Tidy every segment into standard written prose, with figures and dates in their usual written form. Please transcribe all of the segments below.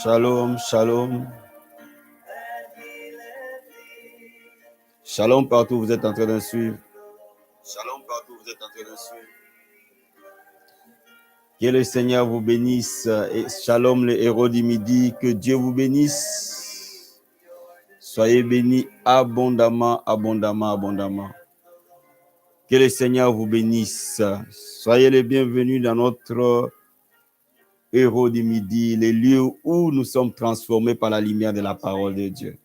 Shalom, shalom. Shalom partout, vous êtes en train de suivre. Shalom partout, vous êtes en train de suivre. Que le Seigneur vous bénisse. Et shalom les héros du midi. Que Dieu vous bénisse. Soyez bénis abondamment, abondamment, abondamment. Que le Seigneur vous bénisse. Soyez les bienvenus dans notre héros du midi, les lieux où nous sommes transformés par la lumière de la parole de Dieu.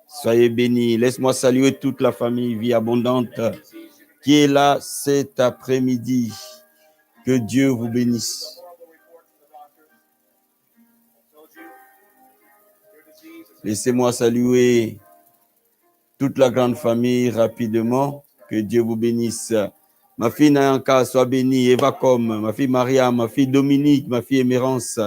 Soyez bénis. Laisse-moi saluer toute la famille Vie Abondante qui est là cet après-midi. Que Dieu vous bénisse. Laissez-moi saluer toute la grande famille rapidement. Que Dieu vous bénisse. Ma fille Nayanka, sois bénie. Eva Com, ma fille Maria, ma fille Dominique, ma fille Émérance,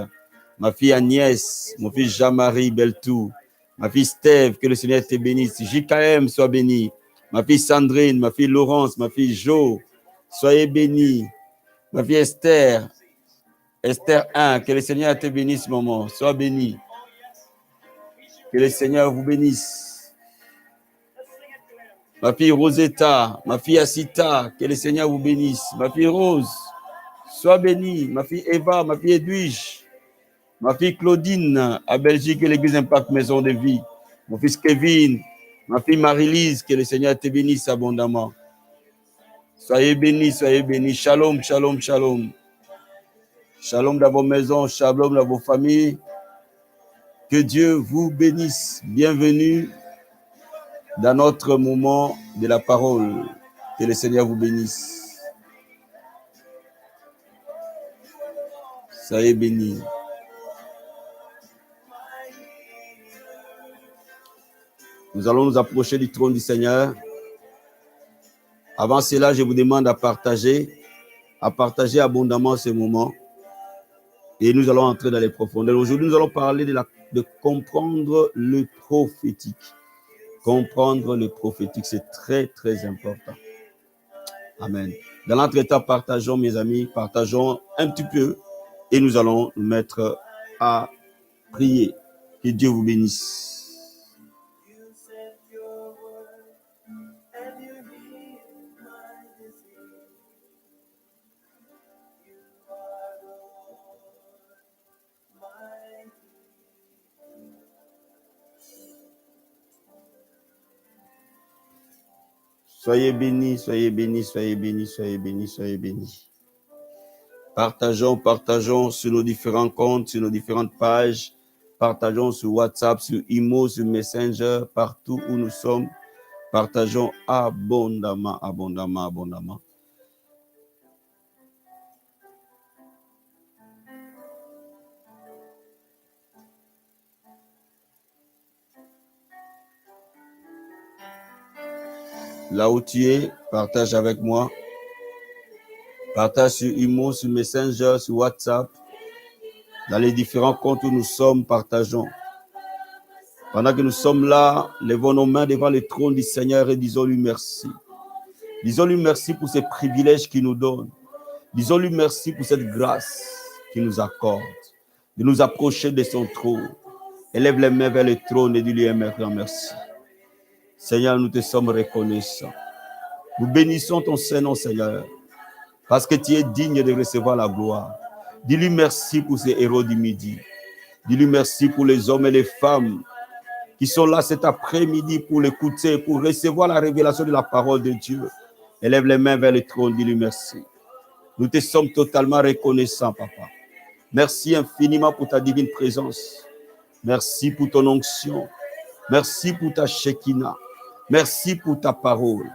ma fille Agnès, mon fils Jean-Marie Beltou, ma fille Steve, que le Seigneur te bénisse. JKM, sois bénie. Ma fille Sandrine, ma fille Laurence, ma fille Jo, soyez bénis. Ma fille Esther, Esther 1, que le Seigneur te bénisse, maman. Sois bénie. Que le Seigneur vous bénisse. Ma fille Rosetta, ma fille Asita, que le Seigneur vous bénisse. Ma fille Rose, sois bénie. Ma fille Eva, ma fille Edwige, ma fille Claudine, à Belgique, l'église Impact Maison de Vie. Mon fils Kevin, ma fille Marie-Lise, que le Seigneur te bénisse abondamment. Soyez bénis, soyez bénis. Shalom, shalom, shalom. Shalom dans vos maisons, shalom dans vos familles. Que Dieu vous bénisse. Bienvenue dans notre moment de la parole. Que le Seigneur vous bénisse. Soyez bénis. Nous allons nous approcher du trône du Seigneur. Avant cela, je vous demande à partager abondamment ce moment. Et nous allons entrer dans les profondeurs. Aujourd'hui, nous allons parler de comprendre le prophétique. Comprendre le prophétique, c'est très, très important. Amen. Dans l'entretemps, partageons, mes amis, partageons un petit peu et nous allons nous mettre à prier. Que Dieu vous bénisse. Soyez bénis, soyez bénis, soyez bénis, soyez bénis, soyez bénis. Partageons sur nos différents comptes, sur nos différentes pages. Partageons sur WhatsApp, sur Imo, sur Messenger, partout où nous sommes. Partageons abondamment, abondamment, abondamment. Là où tu es, partage avec moi. Partage sur Imo, sur Messenger, sur WhatsApp. Dans les différents comptes où nous sommes, partageons. Pendant que nous sommes là, levons nos mains devant le trône du Seigneur et disons-lui merci. Disons-lui merci pour ces privilèges qu'il nous donne. Disons-lui merci pour cette grâce qu'il nous accorde. De nous approcher de son trône. Élève les mains vers le trône et dis-lui un grand merci. Seigneur, nous te sommes reconnaissants. Nous bénissons ton Saint-Nom, Seigneur, parce que tu es digne de recevoir la gloire. Dis-lui merci pour ces héros du midi. Dis-lui merci pour les hommes et les femmes qui sont là cet après-midi pour l'écouter, pour recevoir la révélation de la parole de Dieu. Élève les mains vers le trône, dis-lui merci. Nous te sommes totalement reconnaissants, Papa. Merci infiniment pour ta divine présence. Merci pour ton onction. Merci pour ta Shekinah. Merci pour ta parole.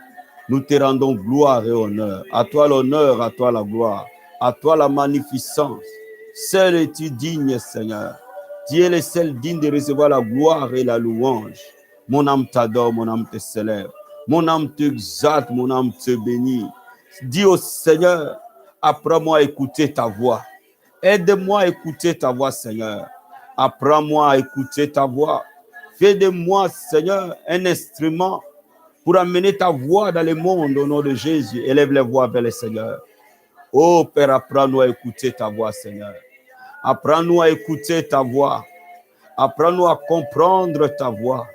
Nous te rendons gloire et honneur. À toi l'honneur, à toi la gloire, à toi la magnificence. Seul es-tu digne, Seigneur. Tu es le seul digne de recevoir la gloire et la louange. Mon âme t'adore, mon âme te célèbre. Mon âme t'exalte, mon âme te bénit. Dis au Seigneur, apprends-moi à écouter ta voix. Aide-moi à écouter ta voix, Seigneur. Apprends-moi à écouter ta voix. Fais de moi, Seigneur, un instrument pour amener ta voix dans le monde au nom de Jésus. Élève les voix vers le Seigneur. Oh Père, apprends-nous à écouter ta voix, Seigneur. Apprends-nous à écouter ta voix. Apprends-nous à comprendre ta voix.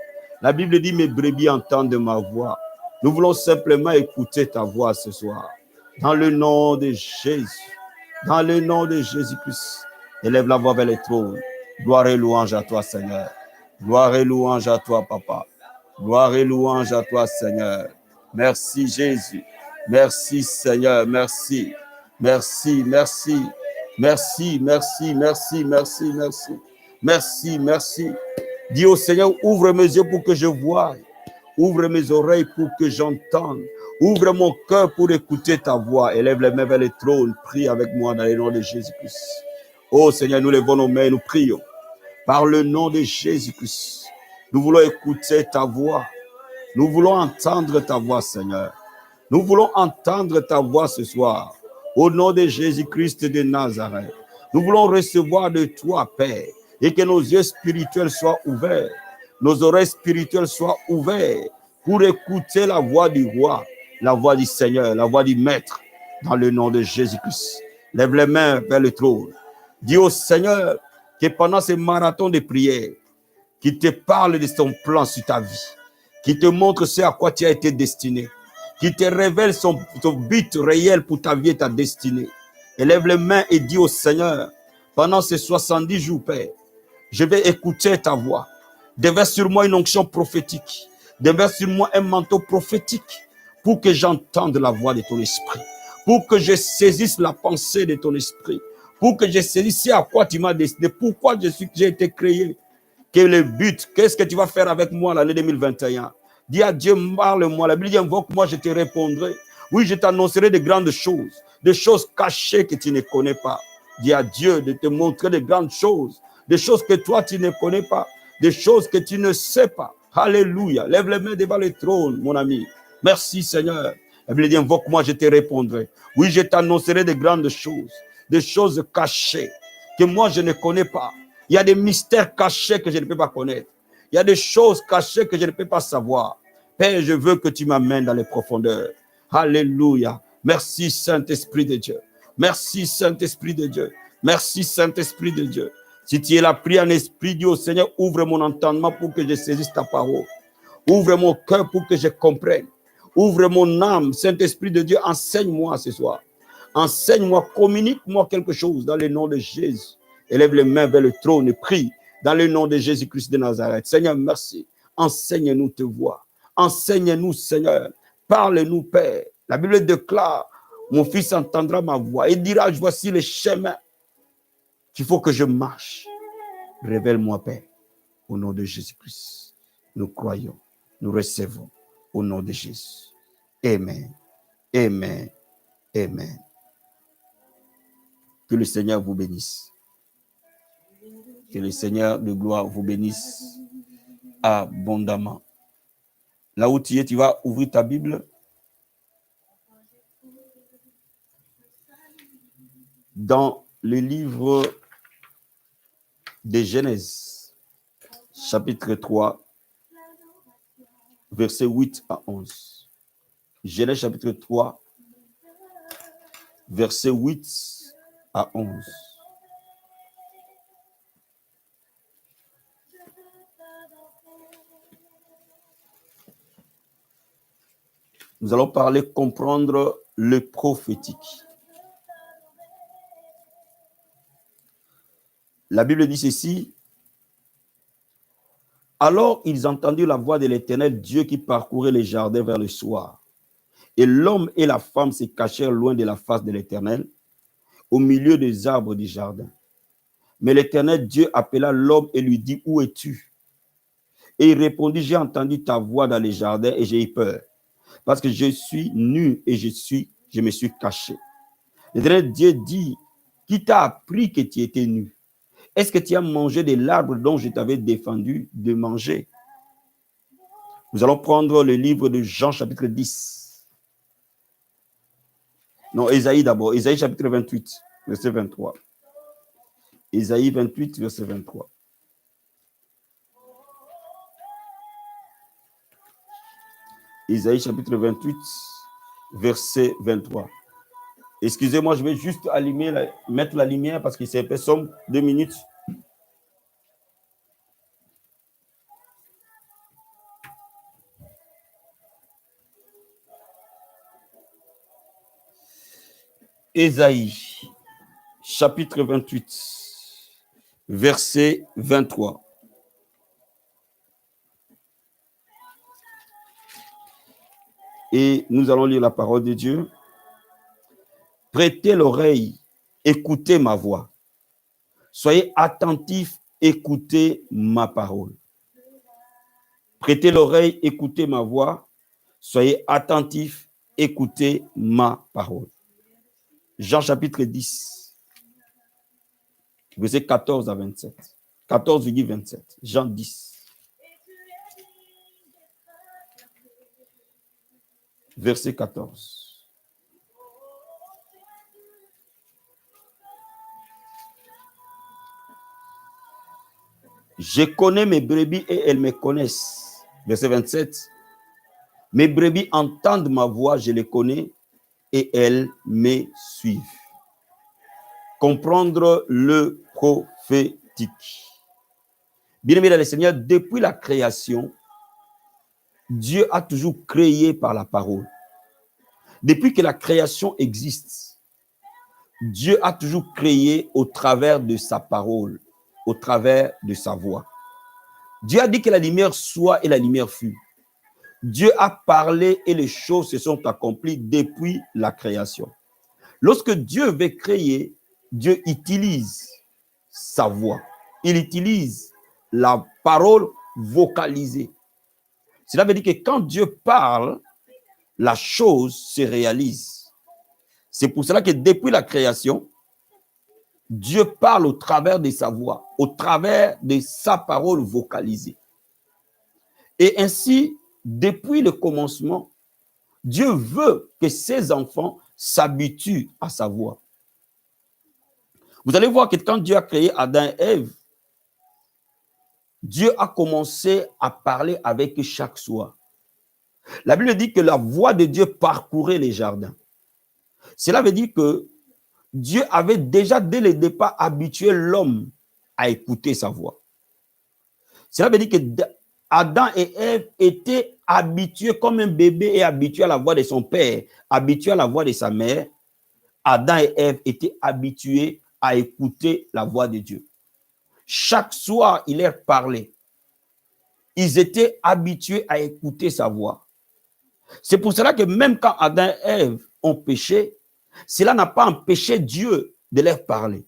La Bible dit, mes brebis entendent ma voix. Nous voulons simplement écouter ta voix ce soir. Dans le nom de Jésus. Dans le nom de Jésus-Christ. Élève la voix vers les trônes. Gloire et louange à toi, Seigneur. Gloire et louange à toi, Papa. Gloire et louange à toi, Seigneur. Merci, Jésus. Merci, Seigneur. Merci. Merci, merci. Merci, merci, merci, merci, merci. Merci, merci. Dis au Seigneur, ouvre mes yeux pour que je voie. Ouvre mes oreilles pour que j'entende. Ouvre mon cœur pour écouter ta voix. Élève les mains vers le trône. Prie avec moi dans le nom de Jésus-Christ. Oh Seigneur, nous levons nos mains et nous prions. Par le nom de Jésus-Christ, nous voulons écouter ta voix. Nous voulons entendre ta voix, Seigneur. Nous voulons entendre ta voix ce soir. Au nom de Jésus-Christ de Nazareth. Nous voulons recevoir de toi, Père, et que nos yeux spirituels soient ouverts. Nos oreilles spirituelles soient ouvertes pour écouter la voix du roi, la voix du Seigneur, la voix du Maître, dans le nom de Jésus-Christ. Lève les mains vers le trône. Dis au Seigneur que pendant ce marathon de prière, qu'il te parle de son plan sur ta vie, qu'il te montre ce à quoi tu as été destiné, qu'il te révèle son but réel pour ta vie et ta destinée. Élève les mains et dis au Seigneur, pendant ces 70 jours, Père, je vais écouter ta voix. Déverse sur moi une onction prophétique. Déverse sur moi un manteau prophétique pour que j'entende la voix de ton esprit, pour que je saisisse la pensée de ton esprit, pour que je saisisse ce à quoi tu m'as destiné, pourquoi j'ai été créé. Quel est le but? Qu'est-ce que tu vas faire avec moi l'année 2021? Dis à Dieu, parle-moi. La Bible dit, invoque-moi, je te répondrai. Oui, je t'annoncerai de grandes choses, des choses cachées que tu ne connais pas. Dis à Dieu de te montrer de grandes choses, des choses que toi tu ne connais pas, des choses que tu ne sais pas. Alléluia. Lève les mains devant le trône, mon ami. Merci, Seigneur. La Bible dit, invoque-moi, je te répondrai. Oui, je t'annoncerai de grandes choses, des choses cachées que moi je ne connais pas. Il y a des mystères cachés que je ne peux pas connaître. Il y a des choses cachées que je ne peux pas savoir. Père, je veux que tu m'amènes dans les profondeurs. Alléluia. Merci, Saint-Esprit de Dieu. Merci, Saint-Esprit de Dieu. Merci, Saint-Esprit de Dieu. Si tu es là, prie en esprit, dis au Seigneur, ouvre mon entendement pour que je saisisse ta parole. Ouvre mon cœur pour que je comprenne. Ouvre mon âme, Saint-Esprit de Dieu, enseigne-moi ce soir. Enseigne-moi, communique-moi quelque chose dans le nom de Jésus. Élève les mains vers le trône et prie dans le nom de Jésus-Christ de Nazareth. Seigneur, merci. Enseigne-nous tes voix. Enseigne-nous, Seigneur. Parle-nous, Père. La Bible déclare, mon fils entendra ma voix et dira, voici le chemin qu'il faut que je marche. Révèle-moi, Père, au nom de Jésus-Christ. Nous croyons, nous recevons au nom de Jésus. Amen. Amen. Amen. Que le Seigneur vous bénisse. Que le Seigneur de gloire vous bénisse abondamment. Là où tu es, tu vas ouvrir ta Bible. Dans le livre de Genèse, chapitre 3, versets 8 à 11. Genèse, chapitre 3, versets 8 à 11. Nous allons parler, comprendre le prophétique. La Bible dit ceci. Alors ils entendirent la voix de l'Éternel Dieu qui parcourait les jardins vers le soir. Et l'homme et la femme se cachèrent loin de la face de l'Éternel, au milieu des arbres du jardin. Mais l'Éternel Dieu appela l'homme et lui dit, où es-tu? Et il répondit, j'ai entendu ta voix dans les jardins et j'ai eu peur, parce que je suis nu et je me suis caché. L'Éternel Dieu dit, qui t'a appris que tu étais nu? Est-ce que tu as mangé de l'arbre dont je t'avais défendu de manger? Nous allons prendre le livre de Jean, chapitre 10. Non, Ésaïe d'abord. Ésaïe, chapitre 28, verset 23. Ésaïe 28, verset 23. Ésaïe, chapitre 28, verset 23. Excusez-moi, je vais juste allumer, mettre la lumière parce que c'est un peu sombre. 2 minutes. Ésaïe, chapitre 28, verset 23. Et nous allons lire la parole de Dieu. Prêtez l'oreille, écoutez ma voix. Soyez attentifs, écoutez ma parole. Prêtez l'oreille, écoutez ma voix. Soyez attentifs, écoutez ma parole. Jean chapitre 10, verset 14 à 27. 14,27. Jean 10. Verset 14. Je connais mes brebis et elles me connaissent. Verset 27. Mes brebis entendent ma voix, je les connais et elles me suivent. Comprendre le prophétique. Bien-aimés dans le Seigneur, depuis la création, Dieu a toujours créé par la parole. Depuis que la création existe, Dieu a toujours créé au travers de sa parole, au travers de sa voix. Dieu a dit que la lumière soit et la lumière fut. Dieu a parlé et les choses se sont accomplies depuis la création. Lorsque Dieu veut créer, Dieu utilise sa voix. Il utilise la parole vocalisée. Cela veut dire que quand Dieu parle, la chose se réalise. C'est pour cela que depuis la création, Dieu parle au travers de sa voix, au travers de sa parole vocalisée. Et ainsi, depuis le commencement, Dieu veut que ses enfants s'habituent à sa voix. Vous allez voir que quand Dieu a créé Adam et Ève, Dieu a commencé à parler avec chaque soir. La Bible dit que la voix de Dieu parcourait les jardins. Cela veut dire que Dieu avait déjà dès le départ habitué l'homme à écouter sa voix. Cela veut dire que Adam et Ève étaient habitués comme un bébé est habitué à la voix de son père, habitué à la voix de sa mère. Adam et Ève étaient habitués à écouter la voix de Dieu. Chaque soir, il leur parlait. Ils étaient habitués à écouter sa voix. C'est pour cela que même quand Adam et Ève ont péché, cela n'a pas empêché Dieu de leur parler.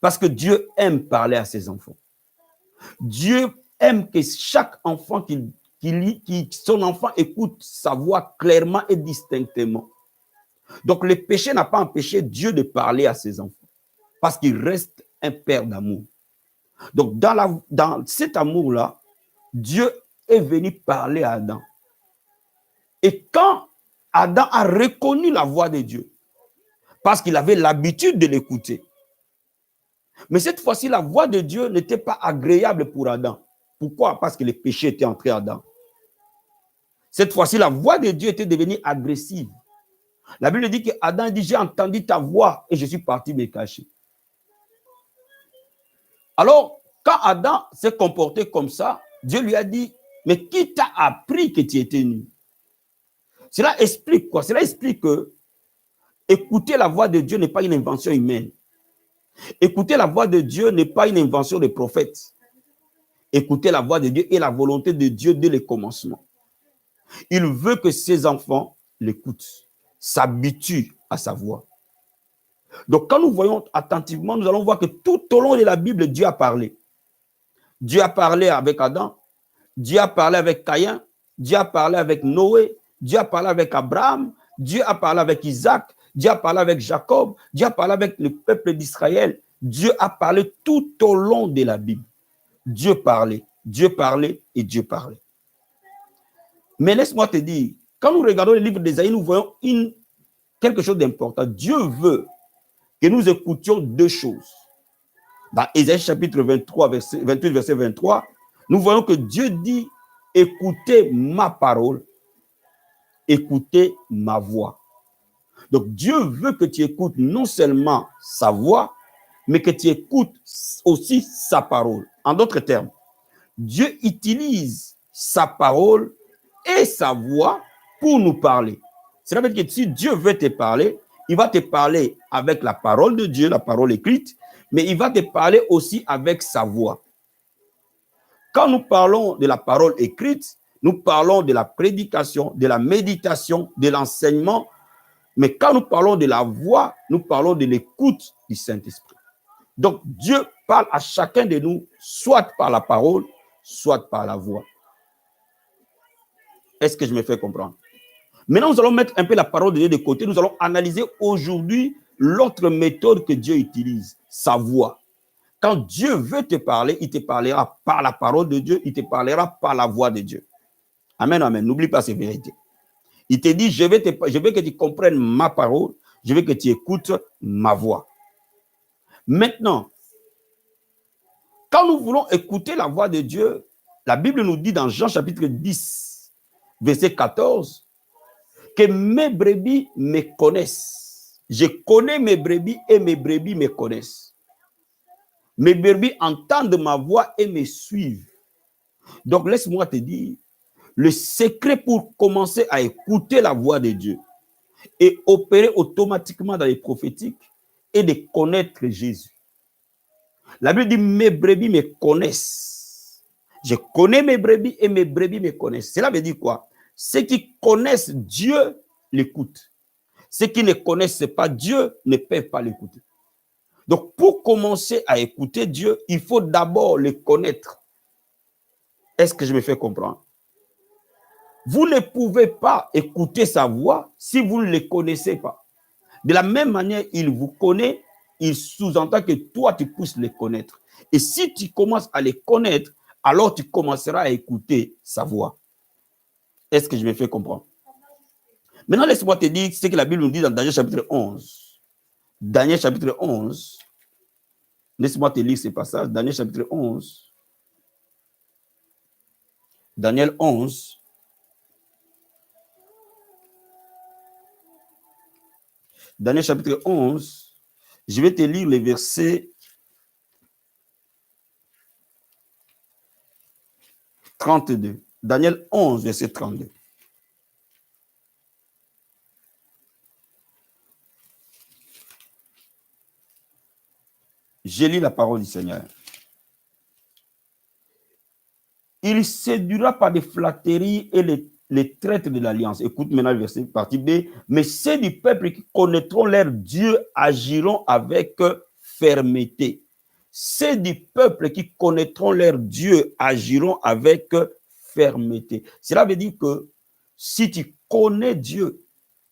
Parce que Dieu aime parler à ses enfants. Dieu aime que chaque enfant son enfant écoute sa voix clairement et distinctement. Donc le péché n'a pas empêché Dieu de parler à ses enfants. Parce qu'il reste un père d'amour. Donc dans cet amour-là, Dieu est venu parler à Adam. Et quand Adam a reconnu la voix de Dieu, parce qu'il avait l'habitude de l'écouter, mais cette fois-ci, la voix de Dieu n'était pas agréable pour Adam. Pourquoi? Parce que le péché était entré à Adam. Cette fois-ci, la voix de Dieu était devenue agressive. La Bible dit que Adam dit, j'ai entendu ta voix et je suis parti me cacher. Alors, quand Adam s'est comporté comme ça, Dieu lui a dit, mais qui t'a appris que tu étais nu? Cela explique quoi? Cela explique que écouter la voix de Dieu n'est pas une invention humaine. Écouter la voix de Dieu n'est pas une invention des prophètes. Écouter la voix de Dieu est la volonté de Dieu dès le commencement. Il veut que ses enfants l'écoutent, s'habituent à sa voix. Donc quand nous voyons attentivement, nous allons voir que tout au long de la Bible, Dieu a parlé. Dieu a parlé avec Adam, Dieu a parlé avec Caïn, Dieu a parlé avec Noé, Dieu a parlé avec Abraham, Dieu a parlé avec Isaac, Dieu a parlé avec Jacob, Dieu a parlé avec le peuple d'Israël. Dieu a parlé tout au long de la Bible. Dieu parlait et Dieu parlait. Mais laisse-moi te dire, quand nous regardons le livre d'Ésaïe, nous voyons quelque chose d'important. Dieu veut que nous écoutions deux choses. Dans Ésaïe chapitre 28, verset 23, nous voyons que Dieu dit, écoutez ma parole, écoutez ma voix. Donc Dieu veut que tu écoutes non seulement sa voix, mais que tu écoutes aussi sa parole. En d'autres termes, Dieu utilise sa parole et sa voix pour nous parler. Cela veut dire que si Dieu veut te parler, Il va te parler avec la parole de Dieu, la parole écrite, mais il va te parler aussi avec sa voix. Quand nous parlons de la parole écrite, nous parlons de la prédication, de la méditation, de l'enseignement, mais quand nous parlons de la voix, nous parlons de l'écoute du Saint-Esprit. Donc, Dieu parle à chacun de nous, soit par la parole, soit par la voix. Est-ce que je me fais comprendre? Maintenant, nous allons mettre un peu la parole de Dieu de côté. Nous allons analyser aujourd'hui l'autre méthode que Dieu utilise, sa voix. Quand Dieu veut te parler, il te parlera par la parole de Dieu, il te parlera par la voix de Dieu. Amen, amen. N'oublie pas ces vérités. Il te dit, je veux que tu comprennes ma parole, je veux que tu écoutes ma voix. Maintenant, quand nous voulons écouter la voix de Dieu, la Bible nous dit dans Jean chapitre 10, verset 14, que mes brebis me connaissent. Je connais mes brebis et mes brebis me connaissent. Mes brebis entendent ma voix et me suivent. Donc, laisse-moi te dire, le secret pour commencer à écouter la voix de Dieu et opérer automatiquement dans les prophétiques est de connaître Jésus. La Bible dit, mes brebis me connaissent. Je connais mes brebis et mes brebis me connaissent. Cela veut dire quoi? Ceux qui connaissent Dieu l'écoutent. Ceux qui ne connaissent pas Dieu ne peuvent pas l'écouter. Donc, pour commencer à écouter Dieu, il faut d'abord le connaître. Est-ce que je me fais comprendre? Vous ne pouvez pas écouter sa voix si vous ne le connaissez pas. De la même manière, il vous connaît, il sous-entend que toi, tu puisses le connaître. Et si tu commences à le connaître, alors tu commenceras à écouter sa voix. Est-ce que je me fais comprendre? Maintenant, laisse-moi te dire ce que la Bible nous dit dans Daniel chapitre 11. Daniel chapitre 11. Laisse-moi te lire ce passage. Daniel chapitre 11. Daniel 11. Daniel chapitre 11. Je vais te lire les versets 32. Daniel 11, verset 32. Je lis la parole du Seigneur. Il séduira par des flatteries et les traites de l'alliance. Écoute maintenant le verset partie B. Mais ceux du peuple qui connaîtront leur Dieu agiront avec fermeté. Ceux du peuple qui connaîtront leur Dieu agiront avec fermeté. Cela veut dire que si tu connais Dieu,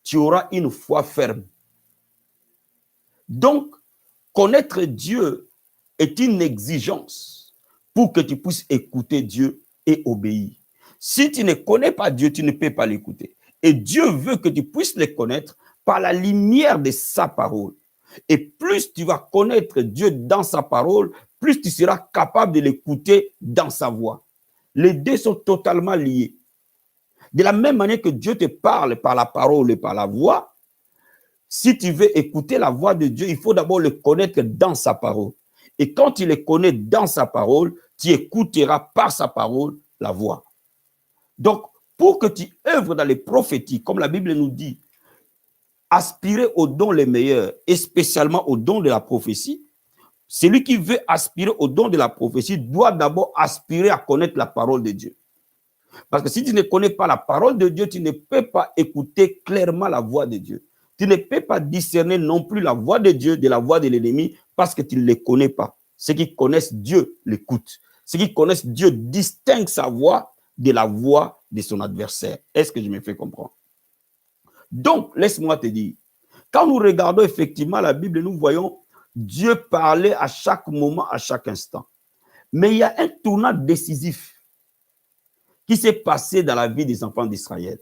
tu auras une foi ferme. Donc, connaître Dieu est une exigence pour que tu puisses écouter Dieu et obéir. Si tu ne connais pas Dieu, tu ne peux pas l'écouter. Et Dieu veut que tu puisses le connaître par la lumière de sa parole. Et plus tu vas connaître Dieu dans sa parole, plus tu seras capable de l'écouter dans sa voix. Les deux sont totalement liés. De la même manière que Dieu te parle par la parole et par la voix, si tu veux écouter la voix de Dieu, il faut d'abord le connaître dans sa parole. Et quand tu le connais dans sa parole, tu écouteras par sa parole la voix. Donc, pour que tu œuvres dans les prophéties, comme la Bible nous dit, aspirer aux dons les meilleurs, et spécialement aux dons de la prophétie, celui qui veut aspirer aux dons de la prophétie doit d'abord aspirer à connaître la parole de Dieu. Parce que si tu ne connais pas la parole de Dieu, tu ne peux pas écouter clairement la voix de Dieu. Tu ne peux pas discerner non plus la voix de Dieu de la voix de l'ennemi parce que tu ne le connais pas. Ceux qui connaissent Dieu l'écoutent. Ceux qui connaissent Dieu distinguent sa voix de la voix de son adversaire. Est-ce que je me fais comprendre? Donc, laisse-moi te dire, quand nous regardons effectivement la Bible, nous voyons Dieu parler à chaque moment, à chaque instant. Mais il y a un tournant décisif qui s'est passé dans la vie des enfants d'Israël.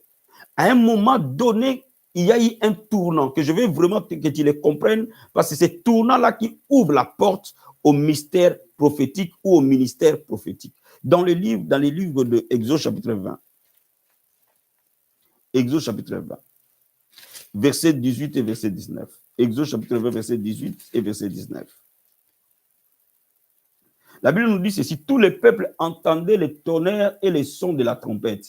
À un moment donné, il y a eu un tournant que je veux vraiment que tu le comprennes parce que c'est ce tournant-là qui ouvre la porte au mystère prophétique ou au ministère prophétique. Dans les livres de Exode chapitre 20. Exode chapitre 20. Verset 18 et verset 19. Exode chapitre 20, verset 18 et verset 19. La Bible nous dit ceci, tous les peuples entendaient les tonnerres et les sons de la trompette.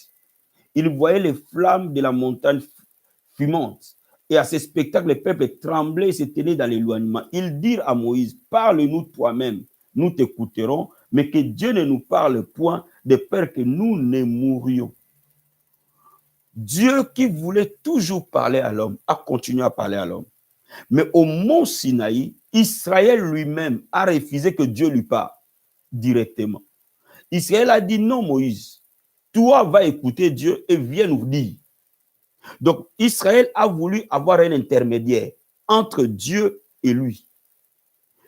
Ils voyaient les flammes de la montagne fumante Et à ce spectacle, le peuple tremblait et se tenait dans l'éloignement. Ils dirent à Moïse, parle-nous toi-même, nous t'écouterons, mais que Dieu ne nous parle point de peur que nous ne mourions. Dieu qui voulait toujours parler à l'homme a continué à parler à l'homme. Mais au mont Sinaï, Israël lui-même a refusé que Dieu lui parle directement. Israël a dit non, Moïse, toi va écouter Dieu et viens nous dire. Donc, Israël a voulu avoir un intermédiaire entre Dieu et lui.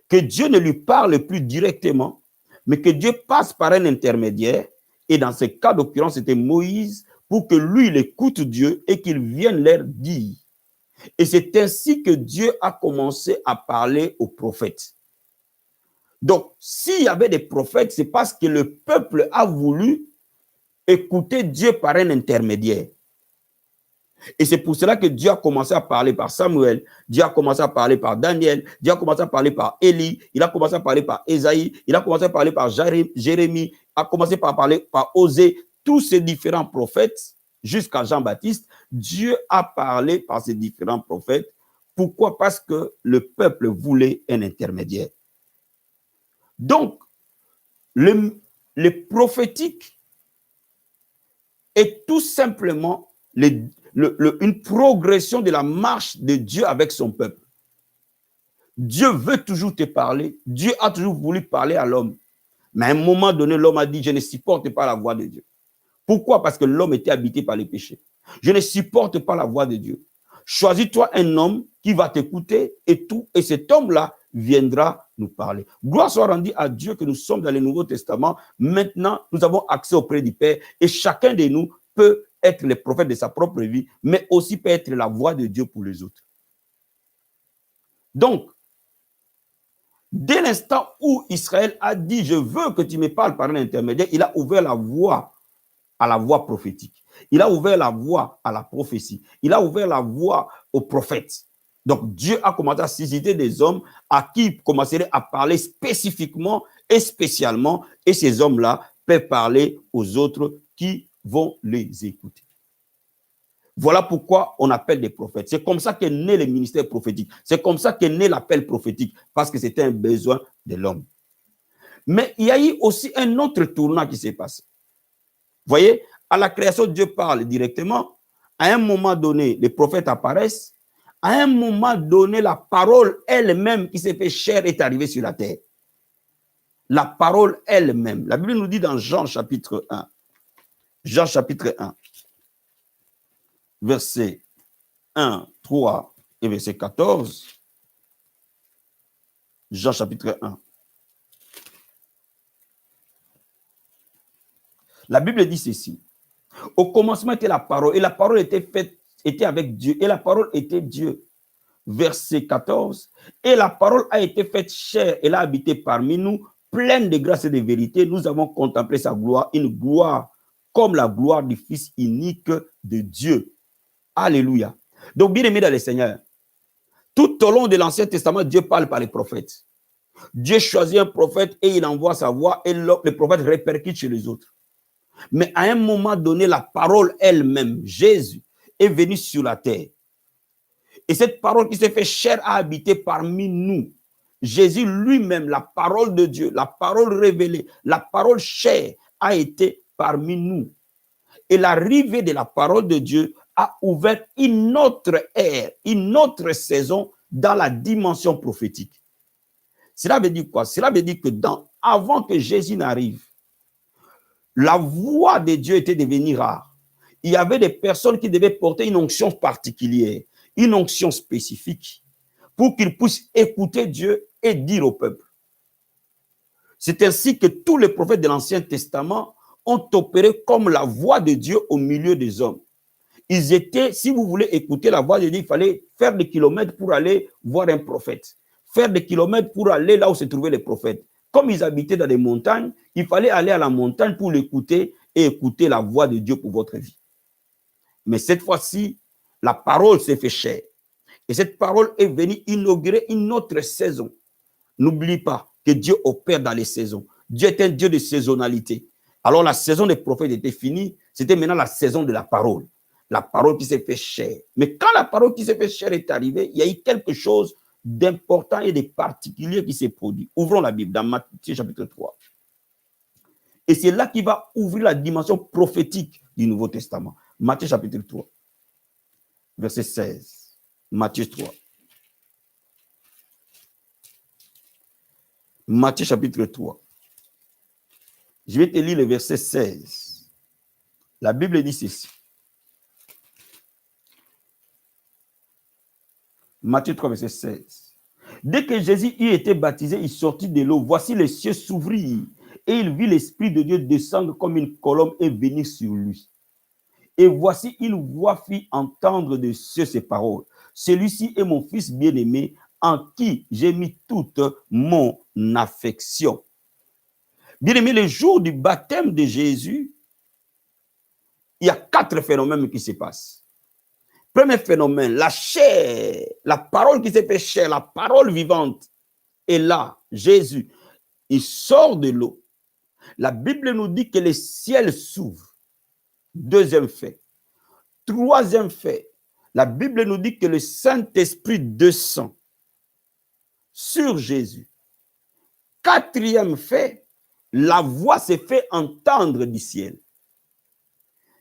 Que Dieu ne lui parle plus directement, mais que Dieu passe par un intermédiaire. Et dans ce cas d'occurrence, c'était Moïse pour que lui, il écoute Dieu et qu'il vienne leur dire. Et c'est ainsi que Dieu a commencé à parler aux prophètes. Donc, s'il y avait des prophètes, c'est parce que le peuple a voulu écouter Dieu par un intermédiaire. Et c'est pour cela que Dieu a commencé à parler par Samuel, Dieu a commencé à parler par Daniel, Dieu a commencé à parler par Élie, il a commencé à parler par Ésaïe, il a commencé à parler par Jérémie, a commencé par parler par Osée, tous ces différents prophètes, jusqu'à Jean-Baptiste. Dieu a parlé par ces différents prophètes. Pourquoi? Parce que le peuple voulait un intermédiaire. Donc, le prophétique est tout simplement une progression de la marche de Dieu avec son peuple. Dieu veut toujours te parler. Dieu a toujours voulu parler à l'homme. Mais à un moment donné, l'homme a dit, je ne supporte pas la voix de Dieu. Pourquoi? Parce que l'homme était habité par les péchés. Je ne supporte pas la voix de Dieu. Choisis-toi un homme qui va t'écouter et tout, et cet homme-là viendra nous parler. Gloire soit rendue à Dieu que nous sommes dans le Nouveau Testament. Maintenant, nous avons accès auprès du Père et chacun de nous peut être le prophète de sa propre vie, mais aussi peut être la voix de Dieu pour les autres. Donc, dès l'instant où Israël a dit « Je veux que tu me parles par un intermédiaire », il a ouvert la voie à la voix prophétique. Il a ouvert la voie à la prophétie. Il a ouvert la voie aux prophètes. Donc, Dieu a commencé à susciter des hommes à qui il commencerait à parler spécifiquement et spécialement, et ces hommes-là peuvent parler aux autres qui vont les écouter. Voilà pourquoi on appelle des prophètes. C'est comme ça qu'est né le ministère prophétique. C'est comme ça qu'est né l'appel prophétique, parce que c'était un besoin de l'homme. Mais il y a eu aussi un autre tournant qui s'est passé. Vous voyez, à la création, Dieu parle directement. À un moment donné, les prophètes apparaissent. À un moment donné, la parole elle-même qui s'est fait chair est arrivée sur la terre. La parole elle-même. La Bible nous dit dans Jean chapitre 1. Jean chapitre 1. Verset 1, 3 et verset 14. Jean chapitre 1. La Bible dit ceci. Au commencement était la parole, et la parole était avec Dieu, et la parole était Dieu. Verset 14. Et la parole a été faite chair, elle a habité parmi nous, pleine de grâce et de vérité. Nous avons contemplé sa gloire, une gloire comme la gloire du Fils unique de Dieu. Alléluia. Donc, bien aimé dans le Seigneur, tout au long de l'Ancien Testament, Dieu parle par les prophètes. Dieu choisit un prophète et il envoie sa voix, et le prophète répercute chez les autres. Mais à un moment donné, la parole elle-même, Jésus, est venu sur la terre. Et cette parole qui s'est fait chair a habité parmi nous. Jésus lui-même, la parole de Dieu, la parole révélée, la parole chair a été parmi nous. Et l'arrivée de la parole de Dieu a ouvert une autre ère, une autre saison dans la dimension prophétique. Cela veut dire quoi? Cela veut dire que avant que Jésus n'arrive, la voix de Dieu était devenue rare. Il y avait des personnes qui devaient porter une onction particulière, une onction spécifique, pour qu'ils puissent écouter Dieu et dire au peuple. C'est ainsi que tous les prophètes de l'Ancien Testament ont opéré comme la voix de Dieu au milieu des hommes. Ils étaient, si vous voulez écouter la voix de Dieu, il fallait faire des kilomètres pour aller voir un prophète. Faire des kilomètres pour aller là où se trouvaient les prophètes. Comme ils habitaient dans des montagnes, il fallait aller à la montagne pour l'écouter et écouter la voix de Dieu pour votre vie. Mais cette fois-ci, la parole s'est fait chair. Et cette parole est venue inaugurer une autre saison. N'oublie pas que Dieu opère dans les saisons. Dieu est un Dieu de saisonnalité. Alors la saison des prophètes était finie, c'était maintenant la saison de la parole. la parole qui s'est fait chair. Mais quand la parole qui s'est fait chair est arrivée, il y a eu quelque chose d'important et de particulier qui s'est produit. Ouvrons la Bible dans Matthieu chapitre 3. Et c'est là qu'il va ouvrir la dimension prophétique du Nouveau Testament. Matthieu chapitre 3, verset 16. Matthieu 3. Matthieu chapitre 3. Je vais te lire le verset 16. La Bible dit ceci. Matthieu 3, verset 16. Dès que Jésus eut été baptisé, il sortit de l'eau. Voici les cieux s'ouvrirent et il vit l'Esprit de Dieu descendre comme une colombe et venir sur lui. Et voici une voix fit entendre de cieux ces paroles. Celui-ci est mon fils bien-aimé en qui j'ai mis toute mon affection. Bien-aimé, le jour du baptême de Jésus, il y a 4 phénomènes qui se passent. Premier phénomène, la chair, la parole qui s'est fait chair, la parole vivante. Et là, Jésus, il sort de l'eau. La Bible nous dit que les ciels s'ouvrent. Deuxième fait. Troisième fait, la Bible nous dit que le Saint-Esprit descend sur Jésus. Quatrième fait, la voix s'est fait entendre du ciel.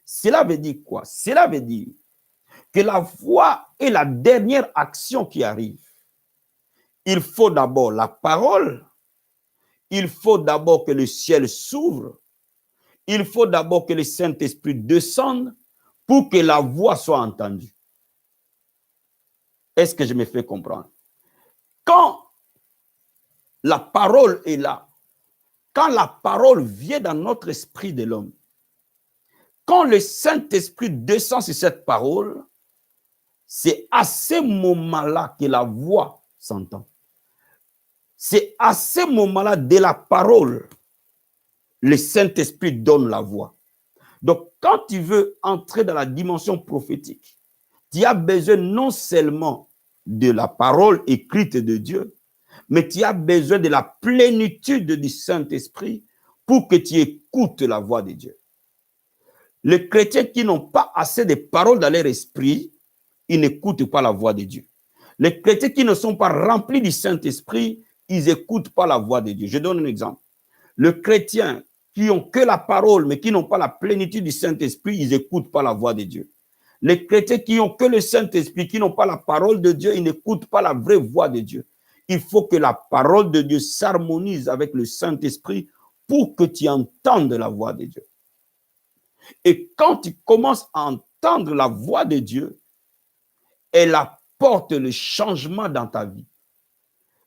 Cela veut dire quoi? Cela veut dire que la voix est la dernière action qui arrive. Il faut d'abord la parole, il faut d'abord que le ciel s'ouvre, il faut d'abord que le Saint-Esprit descende pour que la voix soit entendue. Est-ce que je me fais comprendre? Quand la parole est là, quand la parole vient dans notre esprit de l'homme, quand le Saint-Esprit descend sur cette parole, c'est à ce moment-là que la voix s'entend. C'est à ce moment-là de la parole, le Saint-Esprit donne la voix. Donc, quand tu veux entrer dans la dimension prophétique, tu as besoin non seulement de la parole écrite de Dieu, mais tu as besoin de la plénitude du Saint-Esprit pour que tu écoutes la voix de Dieu. Les chrétiens qui n'ont pas assez de paroles dans leur esprit, ils n'écoutent pas la voix de Dieu. Les chrétiens qui ne sont pas remplis du Saint-Esprit, ils n'écoutent pas la voix de Dieu. Je donne un exemple. Les chrétiens qui n'ont que la parole, mais qui n'ont pas la plénitude du Saint-Esprit, ils n'écoutent pas la voix de Dieu. Les chrétiens qui n'ont que le Saint-Esprit, qui n'ont pas la parole de Dieu, ils n'écoutent pas la vraie voix de Dieu. Il faut que la parole de Dieu s'harmonise avec le Saint-Esprit pour que tu entendes la voix de Dieu. Et quand tu commences à entendre la voix de Dieu, elle apporte le changement dans ta vie.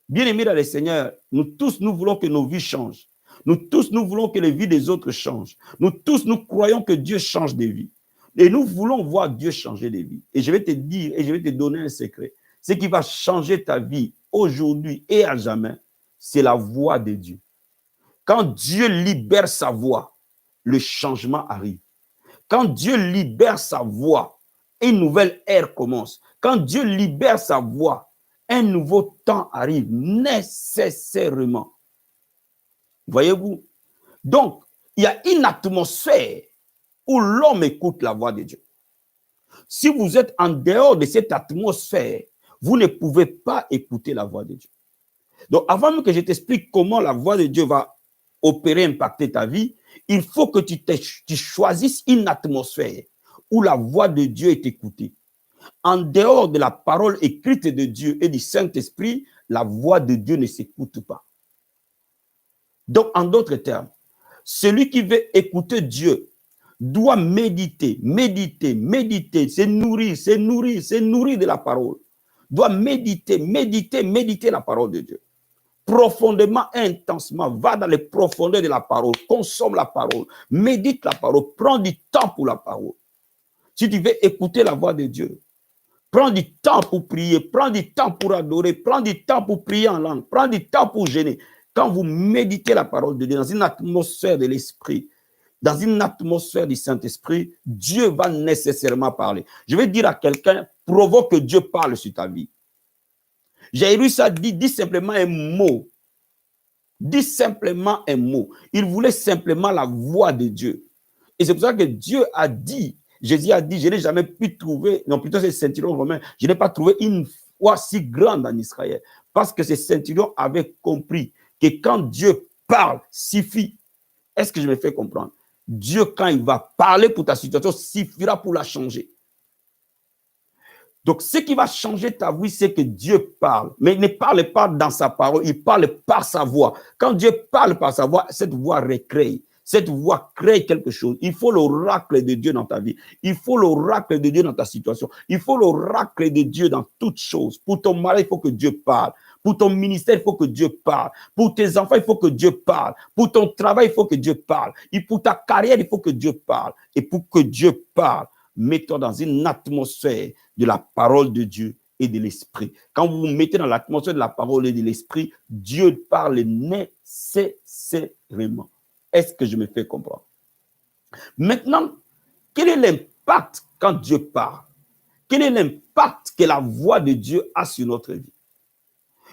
Bien-aimés dans le Seigneur, nous tous, nous voulons que nos vies changent. Nous tous, nous voulons que les vies des autres changent. Nous tous, nous croyons que Dieu change des vies. Et nous voulons voir Dieu changer des vies. Et je vais te dire, et je vais te donner un secret. Ce qui va changer ta vie aujourd'hui et à jamais, c'est la voix de Dieu. Quand Dieu libère sa voix, le changement arrive. Quand Dieu libère sa voix, une nouvelle ère commence. Quand Dieu libère sa voix, un nouveau temps arrive nécessairement. Voyez-vous? Donc, il y a une atmosphère où l'homme écoute la voix de Dieu. Si vous êtes en dehors de cette atmosphère, vous ne pouvez pas écouter la voix de Dieu. Donc, avant même que je t'explique comment la voix de Dieu va opérer, impacter ta vie, il faut que tu choisisses une atmosphère où la voix de Dieu est écoutée. En dehors de la parole écrite de Dieu et du Saint-Esprit, la voix de Dieu ne s'écoute pas. Donc, en d'autres termes, celui qui veut écouter Dieu doit méditer, se nourrir de la parole. Doit méditer la parole de Dieu. Profondément, intensément, va dans les profondeurs de la parole, consomme la parole, médite la parole, prends du temps pour la parole. Si tu veux écouter la voix de Dieu, prends du temps pour prier, prends du temps pour adorer, prends du temps pour prier en langue, prends du temps pour jeûner. Quand vous méditez la parole de Dieu dans une atmosphère de l'esprit, dans une atmosphère du Saint-Esprit, Dieu va nécessairement parler. Je vais dire à quelqu'un, provoque que Dieu parle sur ta vie. Jairus a dit, dis simplement un mot. Dis simplement un mot. Il voulait simplement la voix de Dieu. Et c'est pour ça que Dieu a dit, Jésus a dit, je n'ai jamais pu trouver, non plutôt ces centurions romains, je n'ai pas trouvé une foi si grande en Israël. Parce que ces centurions avaient compris que quand Dieu parle, suffit. Est-ce que je me fais comprendre? Dieu, quand il va parler pour ta situation, suffira pour la changer. Donc, ce qui va changer ta vie, c'est que Dieu parle. Mais il ne parle pas dans sa parole, il parle par sa voix. Quand Dieu parle par sa voix, cette voix recrée. Cette voix crée quelque chose. Il faut l'oracle de Dieu dans ta vie. Il faut l'oracle de Dieu dans ta situation. Il faut l'oracle de Dieu dans toutes choses. Pour ton mari, il faut que Dieu parle. Pour ton ministère, il faut que Dieu parle. Pour tes enfants, il faut que Dieu parle. Pour ton travail, il faut que Dieu parle. Et pour ta carrière, il faut que Dieu parle. Et pour que Dieu parle, mets-toi dans une atmosphère de la parole de Dieu et de l'esprit. Quand vous vous mettez dans l'atmosphère de la parole et de l'esprit, Dieu parle nécessairement. Est-ce que je me fais comprendre? Maintenant, quel est l'impact quand Dieu parle? Quel est l'impact que la voix de Dieu a sur notre vie?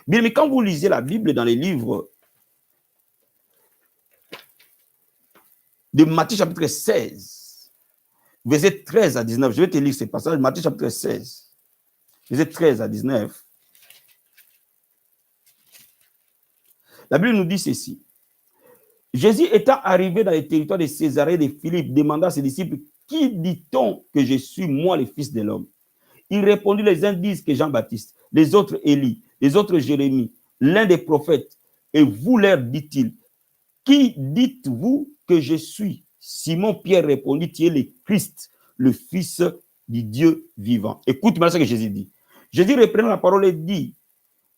Bien, mais quand vous lisez la Bible dans les livres de Matthieu chapitre 16, verset 13 à 19, je vais te lire ce passage, Matthieu chapitre 16, verset 13 à 19. La Bible nous dit ceci. Jésus étant arrivé dans les territoires de Césarée de Philippe, demanda à ses disciples, qui dit-on que je suis, moi, le Fils de l'homme? Il répondit, les uns disent que Jean-Baptiste, les autres Élie, les autres Jérémie, l'un des prophètes. Et vous leur dit-il, qui dites-vous que je suis? Simon-Pierre répondit, tu es le Christ, le Fils du Dieu vivant. Écoute maintenant ce que Jésus dit. Jésus reprenant la parole et dit,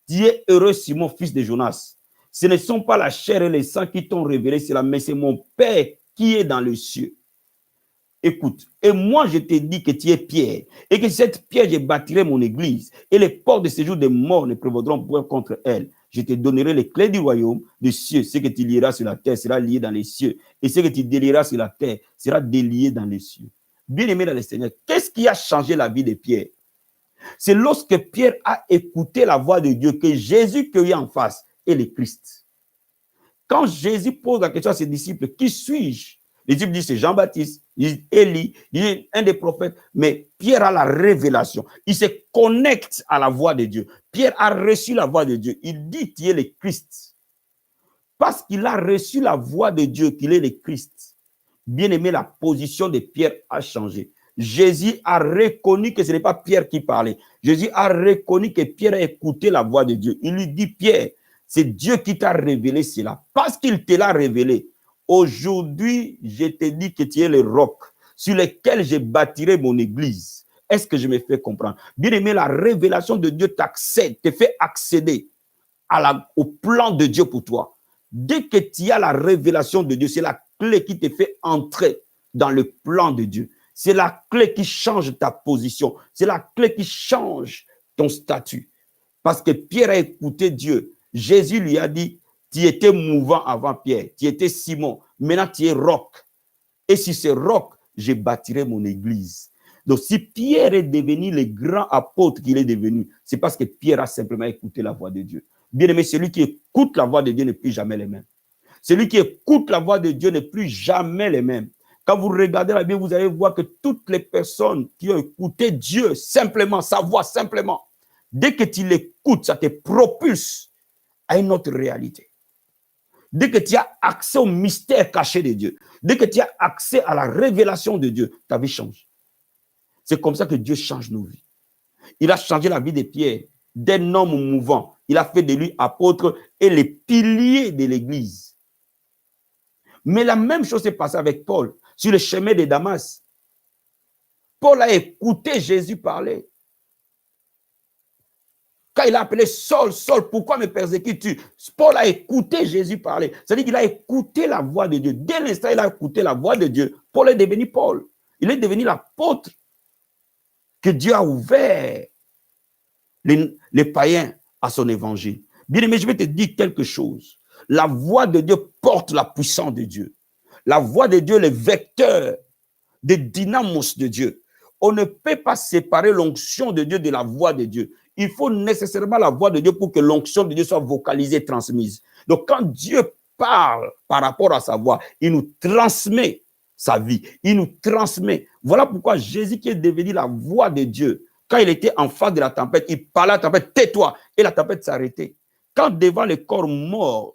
tu es heureux Simon, fils de Jonas. Ce ne sont pas la chair et le sang qui t'ont révélé cela, mais c'est mon Père qui est dans le ciel. Écoute, et moi je te dis que tu es Pierre, et que cette pierre je bâtirai mon église, et les portes de séjour des morts ne prévaudront point contre elle. Je te donnerai les clés du royaume des cieux. Ce que tu lieras sur la terre sera lié dans les cieux, et ce que tu délieras sur la terre sera délié dans les cieux. Bien-aimé dans le Seigneur, qu'est-ce qui a changé la vie de Pierre? C'est lorsque Pierre a écouté la voix de Dieu que Jésus cueillit en face et le Christ. Quand Jésus pose la question à ses disciples, qui suis-je? Les disciples disent c'est Jean-Baptiste, ils disent Élie, ils disent un des prophètes, mais Pierre a la révélation. Il se connecte à la voix de Dieu. Pierre a reçu la voix de Dieu. Il dit tu es le Christ. Parce qu'il a reçu la voix de Dieu, qu'il est le Christ. Bien aimé, la position de Pierre a changé. Jésus a reconnu que ce n'est pas Pierre qui parlait. Jésus a reconnu que Pierre a écouté la voix de Dieu. Il lui dit, Pierre, c'est Dieu qui t'a révélé cela. Parce qu'il te l'a révélé. Aujourd'hui, je te dis que tu es le roc sur lequel je bâtirai mon église. Est-ce que je me fais comprendre? Bien aimé, la révélation de Dieu t'accède, te fait accéder au plan de Dieu pour toi. Dès que tu as la révélation de Dieu, c'est la clé qui te fait entrer dans le plan de Dieu. C'est la clé qui change ta position. C'est la clé qui change ton statut. Parce que Pierre a écouté Dieu. Jésus lui a dit, tu étais mouvant avant Pierre, tu étais Simon, maintenant tu es roc. Et sur ce roc, je bâtirai mon église. Donc si Pierre est devenu le grand apôtre qu'il est devenu, c'est parce que Pierre a simplement écouté la voix de Dieu. Bien aimé, celui qui écoute la voix de Dieu n'est plus jamais le même. Celui qui écoute la voix de Dieu n'est plus jamais le même. Quand vous regardez la Bible, vous allez voir que toutes les personnes qui ont écouté Dieu simplement, sa voix simplement, dès que tu l'écoutes, ça te propulse à une autre réalité. Dès que tu as accès au mystère caché de Dieu, dès que tu as accès à la révélation de Dieu, ta vie change. C'est comme ça que Dieu change nos vies. Il a changé la vie de Pierre, d'un homme mouvant. Il a fait de lui apôtre et les piliers de l'église. Mais la même chose s'est passée avec Paul sur le chemin de Damas. Paul a écouté Jésus parler. Quand il a appelé Saul, Saul, pourquoi me persécutes-tu? Paul a écouté Jésus parler. C'est-à-dire qu'il a écouté la voix de Dieu. Dès l'instant où il a écouté la voix de Dieu, Paul est devenu Paul. Il est devenu l'apôtre que Dieu a ouvert les païens à son évangile. Bien aimé, je vais te dire quelque chose. La voix de Dieu porte la puissance de Dieu. La voix de Dieu est le vecteur de dynamos de Dieu. On ne peut pas séparer l'onction de Dieu de la voix de Dieu. Il faut nécessairement la voix de Dieu pour que l'onction de Dieu soit vocalisée et transmise. Donc, quand Dieu parle par rapport à sa voix, il nous transmet sa vie. Il nous transmet. Voilà pourquoi Jésus, qui est devenu la voix de Dieu, quand il était en face de la tempête, il parlait à la tempête, tais-toi, et la tempête s'arrêtait. Quand devant le corps mort